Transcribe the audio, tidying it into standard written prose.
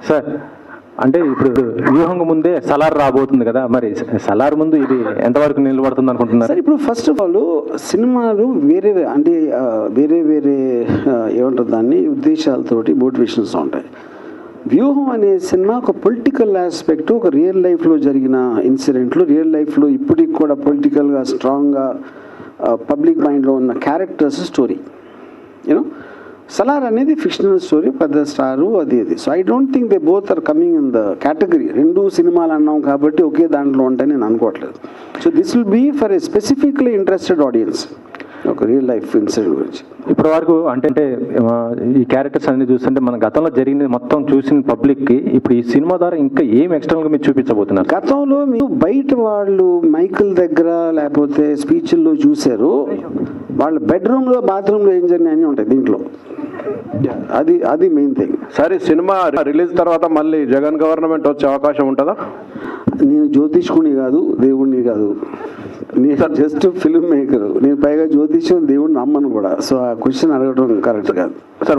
Sir అంటే ఇప్పుడు వ్యూహంగా ముందే సలార్ రాబోతుంది కదా, మరి సలార్ ముందు ఇది ఎంతవరకు నిలబడుతుంది అనుకుంటున్నారు? సార్ ఇప్పుడు ఫస్ట్ ఆఫ్ ఆల్ సినిమాలు వేరే అంటే వేరే ఏమంటారు దాన్ని ఉద్దేశాలతోటి మోటివేషన్స్ ఉంటాయి. వ్యూహం అనే సినిమా ఒక పొలిటికల్ ఆస్పెక్ట్, ఒక రియల్ లైఫ్లో జరిగిన ఇన్సిడెంట్లు, రియల్ లైఫ్లో ఇప్పటికి కూడా పొలిటికల్గా స్ట్రాంగ్గా పబ్లిక్ మైండ్లో ఉన్న క్యారెక్టర్స్ స్టోరీ. యూనో సలార్ అనేది ఫిక్షనల్ స్టోరీ, పెద్ద స్టారు అది. So I don't think they both are coming in the category. రెండు సినిమాలు అన్నాం కాబట్టి ఒకే దాంట్లో ఉంటాయని నేను అనుకోవట్లేదు. So this will be for a specifically interested audience, ఒక రియల్ లైఫ్ ఇన్సిడెంట్ గురించి. ఇప్పటి వరకు అంటే ఈ క్యారెక్టర్స్ అన్ని చూస్తుంటే మన గతంలో జరిగింది మొత్తం చూసిన పబ్లిక్కి ఇప్పుడు ఈ సినిమా ద్వారా ఇంకా ఏం ఎక్స్టర్నల్గా మీరు చూపించబోతున్నారు? గతంలో మీరు బయట వాళ్ళు మైకుల దగ్గర లేకపోతే స్పీచ్ల్లో చూశారు, వాళ్ళ బెడ్రూమ్లో బాత్రూంలో ఏం జరిగినాయని ఉంటాయి దీంట్లో. అది మెయిన్ థింగ్. సరే, సినిమా రిలీజ్ తర్వాత మళ్ళీ జగన్ గవర్నమెంట్ వచ్చే అవకాశం ఉంటుందా? నేను జ్యోతిష్కుని కాదు, దేవుణ్ణి కాదు, నేను జస్ట్ ఫిల్మ్ మేకర్. నేను పైగా జ్యోతిష్యం దేవుడిని నమ్మను కూడా. సో ఆ క్వశ్చన్ అడగడం కరెక్ట్ కాదు. సార్